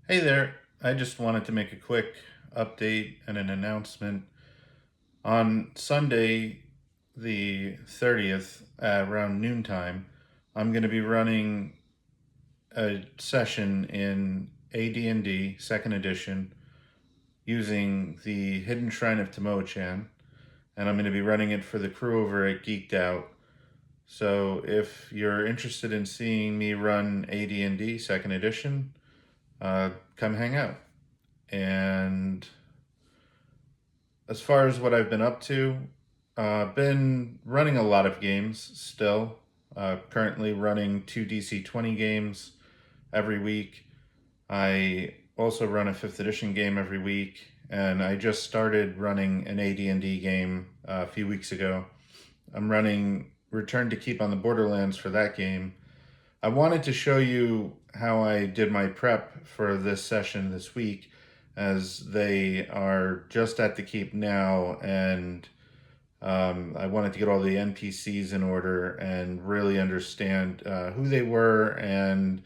Hey there, I just wanted to make a quick update and an announcement. On Sunday, the 30th, at around noontime, I'm going to be running a session in AD&D 2nd Edition using the Hidden Shrine of Tamoachan, and I'm going to be running it for the crew over at Geeked Out. So if you're interested in seeing me run AD&D 2nd Edition, come hang out. And as far as what I've been up to, been running a lot of games still. Currently running 2 DC 20 games every week. I also run a 5th edition game every week, and I just started running an AD&D game a few weeks ago. I'm running Return to Keep on the Borderlands for that game. I wanted to show you how I did my prep for this session this week, as they are just at the keep now, and I wanted to get all the NPCs in order and really understand who they were and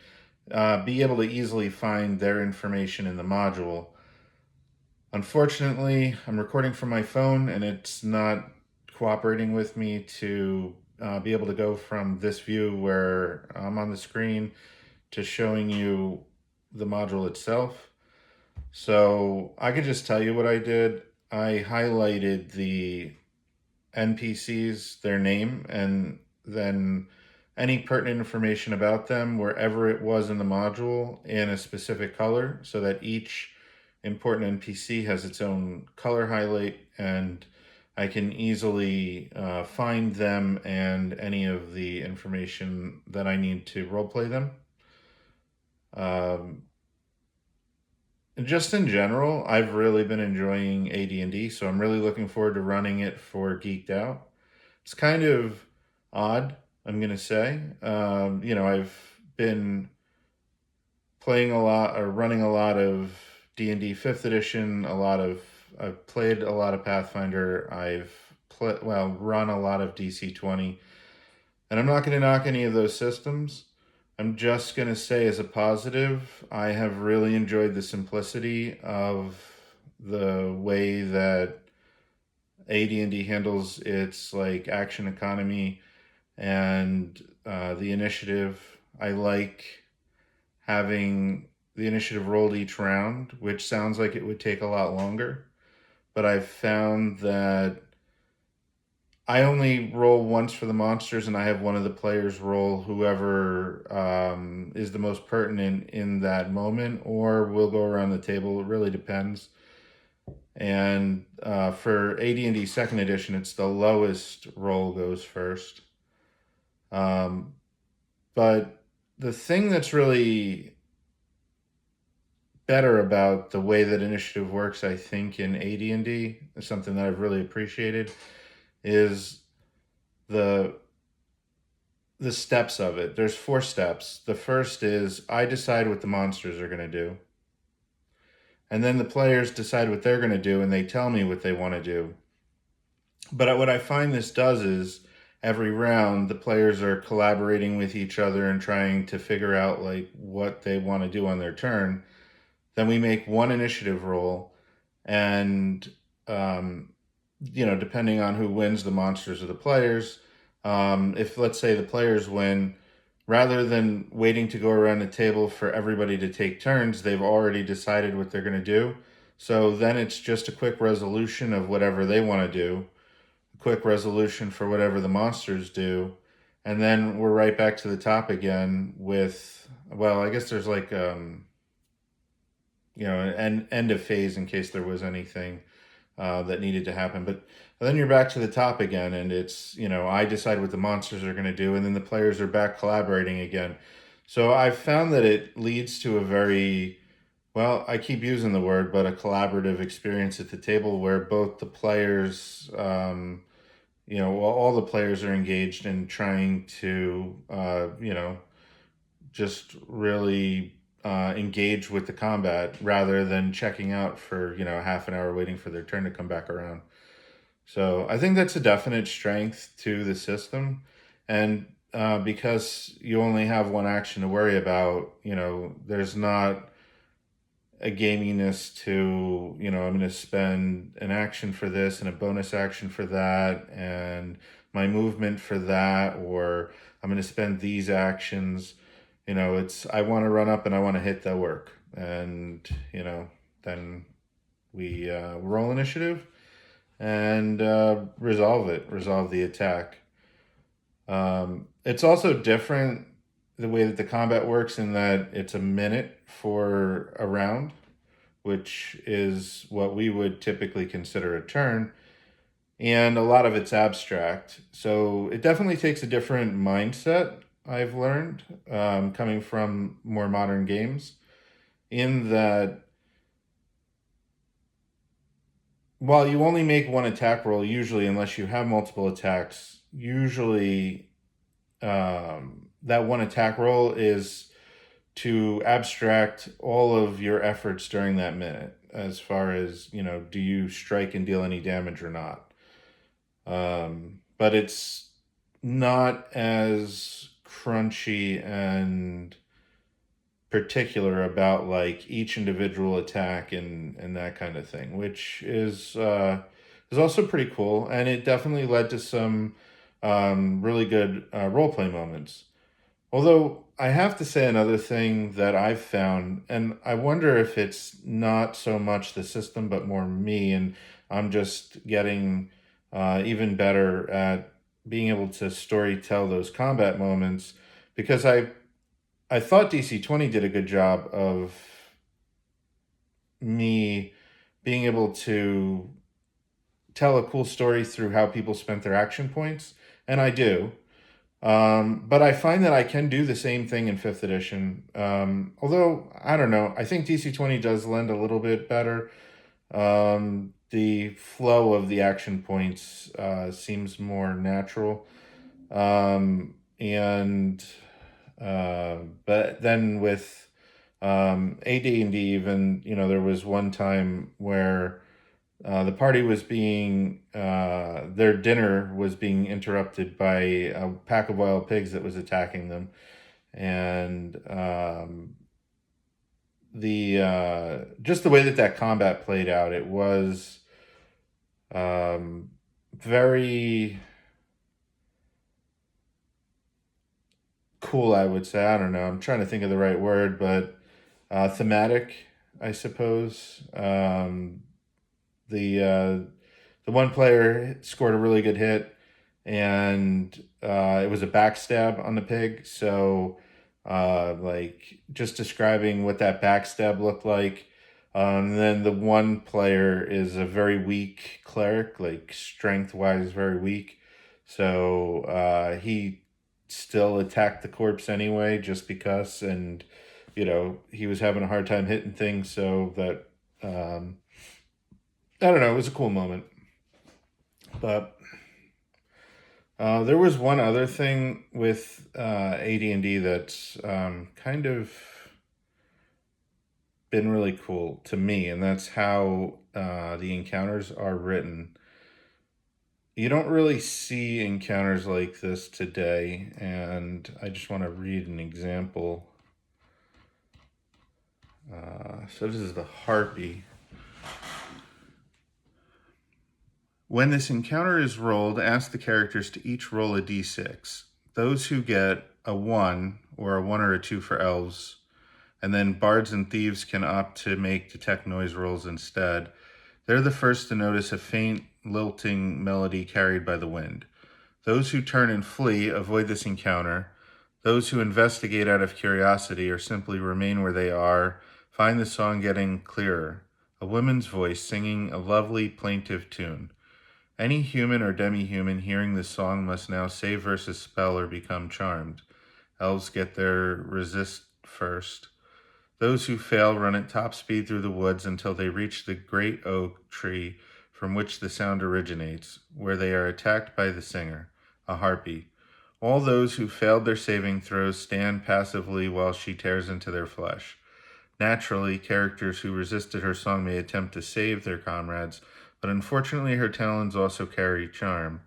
be able to easily find their information in the module. Unfortunately, I'm recording from my phone and it's not cooperating with me to be able to go from this view where I'm on the screen to showing you the module itself. So I can just tell you what I did. I highlighted the NPCs, their name, and then any pertinent information about them wherever it was in the module in a specific color, so that each important NPC has its own color highlight, and I can easily find them and any of the information that I need to roleplay them. Um, just in general, I've really been enjoying AD&D, so I'm really looking forward to running it for Geeked Out. It's kind of odd, I'm gonna say. I've been playing a lot or running a lot of D&D 5th edition, I've played a lot of Pathfinder, run a lot of DC 20, and I'm not going to knock any of those systems. I'm just going to say, as a positive, I have really enjoyed the simplicity of the way that AD&D handles its like action economy and the initiative. I like having the initiative rolled each round, which sounds like it would take a lot longer, but I've found that I only roll once for the monsters, and I have one of the players roll whoever is the most pertinent in that moment, or we'll go around the table. It really depends. And for AD&D 2nd Edition, it's the lowest roll goes first. Um, but the thing that's really better about the way that initiative works, I think, in AD&D, is something that I've really appreciated, is the the steps of it. There's 4 steps. The first is I decide what the monsters are going to do. And then the players decide what they're going to do, and they tell me what they want to do. But what I find this does is every round the players are collaborating with each other and trying to figure out like what they want to do on their turn. Then we make one initiative roll, and um, depending on who wins, the monsters or the players. If, let's say, the players win, rather than waiting to go around the table for everybody to take turns, they've already decided what they're going to do. So then it's just a quick resolution of whatever they want to do, a quick resolution for whatever the monsters do, and then we're right back to the top again with, well, I guess there's like an end of phase in case there was anything that needed to happen. But then you're back to the top again, and it's, I decide what the monsters are going to do, and then the players are back collaborating again. So I've found that it leads to a very, well, I keep using the word, but a collaborative experience at the table where both the players, all the players are engaged in trying to, just really engage with the combat rather than checking out for half an hour waiting for their turn to come back around. So I think that's a definite strength to the system, and because you only have one action to worry about, there's not a gaminess to, I'm going to spend an action for this and a bonus action for that and my movement for that, or I'm going to spend these actions. I want to run up and I want to hit the work. And, then we roll initiative and resolve the attack. It's also different the way that the combat works in that it's a minute for a round, which is what we would typically consider a turn. And a lot of it's abstract. So it definitely takes a different mindset, I've learned, coming from more modern games, in that while you only make one attack roll, usually, unless you have multiple attacks, usually that one attack roll is to abstract all of your efforts during that minute, as far as, do you strike and deal any damage or not. But it's not as crunchy and particular about like each individual attack and that kind of thing, which is also pretty cool. And it definitely led to some really good roleplay moments. Although I have to say another thing that I've found, and I wonder if it's not so much the system, but more me, and I'm just getting even better at being able to story tell those combat moments, because I thought DC20 did a good job of me being able to tell a cool story through how people spent their action points, and I do. But I find that I can do the same thing in 5th edition. Although, I don't know, I think DC20 does lend a little bit better. The flow of the action points seems more natural. But then with AD&D even, there was one time where the party was their dinner was being interrupted by a pack of wild pigs that was attacking them. And just the way that combat played out, it was very cool, I would say. I don't know. I'm trying to think of the right word, but thematic, I suppose. The one player scored a really good hit, and it was a backstab on the pig. So, like, just describing what that backstab looked like. Then the one player is a very weak cleric, like strength-wise, very weak. So he still attacked the corpse anyway, just because, and he was having a hard time hitting things. So that I don't know, it was a cool moment. But there was one other thing with AD&D that's kind of been really cool to me, and that's how the encounters are written. You don't really see encounters like this today, and I just want to read an example. So this is the Harpy. When this encounter is rolled, ask the characters to each roll a d6. Those who get a 1, or a 1 or a 2 for elves, and then bards and thieves can opt to make detect noise rolls instead. They're the first to notice a faint, lilting melody carried by the wind. Those who turn and flee avoid this encounter. Those who investigate out of curiosity or simply remain where they are find the song getting clearer, a woman's voice singing a lovely, plaintive tune. Any human or demi-human hearing this song must now save versus spell or become charmed. Elves get their resist first. Those who fail run at top speed through the woods until they reach the great oak tree from which the sound originates, where they are attacked by the singer, a harpy. All those who failed their saving throws stand passively while she tears into their flesh. Naturally, characters who resisted her song may attempt to save their comrades, but unfortunately her talons also carry charm.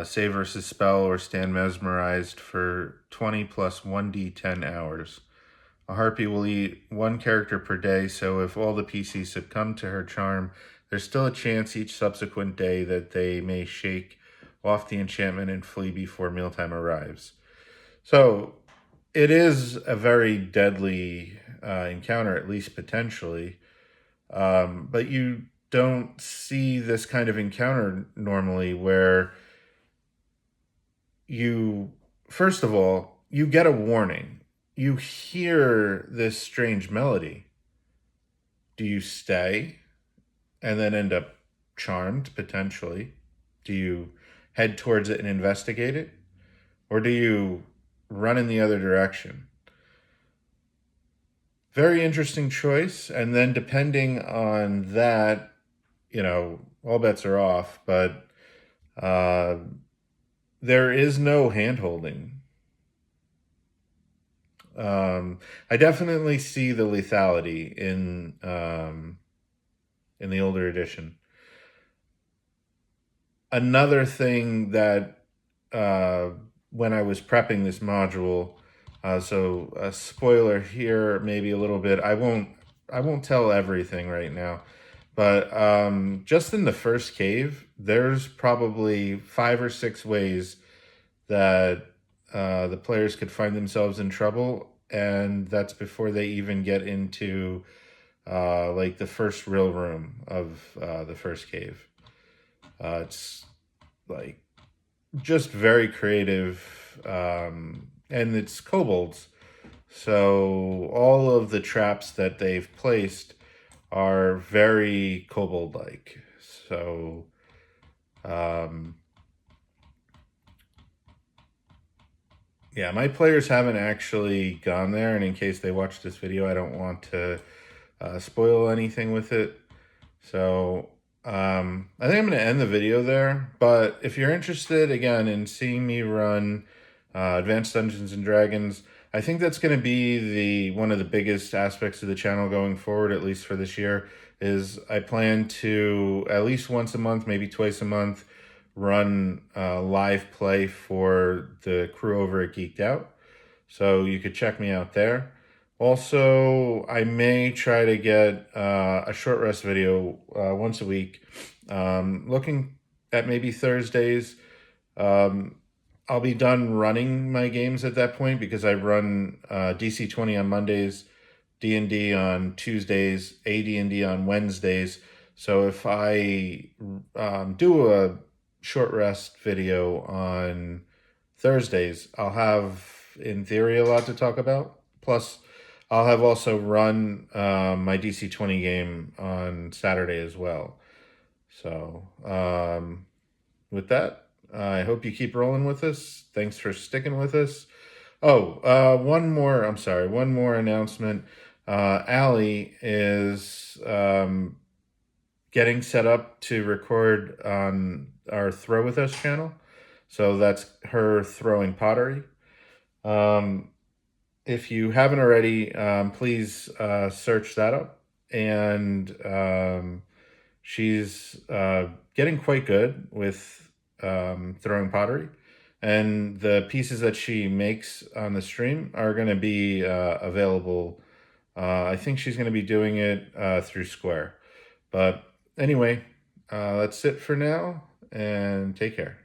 Save versus spell or stand mesmerized for 20 plus 1d10 hours. A harpy will eat 1 character per day, so if all the PCs succumb to her charm, there's still a chance each subsequent day that they may shake off the enchantment and flee before mealtime arrives. So it is a very deadly encounter, at least potentially. But you don't see this kind of encounter normally where you, first of all, you get a warning. You hear this strange melody. Do you stay and then end up charmed potentially? Do you head towards it and investigate it? Or do you run in the other direction? Very interesting choice. And then depending on that, all bets are off. But uh, there is no hand holding. I definitely see the lethality in the older edition. Another thing that when I was prepping this module, so a spoiler here, maybe a little bit. I won't tell everything right now, but just in the first cave, there's probably 5 or 6 ways that the players could find themselves in trouble, and that's before they even get into like the first real room of the first cave. It's like just very creative, and it's kobolds, so all of the traps that they've placed are very kobold-like. So yeah, my players haven't actually gone there, and in case they watch this video, I don't want to spoil anything with it. So I think I'm going to end the video there. But if you're interested, again, in seeing me run Advanced Dungeons and Dragons, I think that's going to be one of the biggest aspects of the channel going forward, at least for this year, is I plan to at least once a month, maybe twice a month, run live play for the crew over at Geeked Out. So you could check me out there. Also, I may try to get a short rest video once a week, looking at maybe Thursdays. I'll be done running my games at that point because I run DC-20 on Mondays, D&D on Tuesdays, AD&D on Wednesdays. So if I do a short rest video on Thursdays, I'll have, in theory, a lot to talk about. Plus, I'll have also run my DC-20 game on Saturday as well. So with that, I hope you keep rolling with us. Thanks for sticking with us. Oh, one more announcement. Allie is getting set up to record on our Throw With Us channel. So that's her throwing pottery. If you haven't already, please search that up. And she's getting quite good with throwing pottery. And the pieces that she makes on the stream are going to be available. I think she's going to be doing it through Square. But anyway, that's it for now, and take care.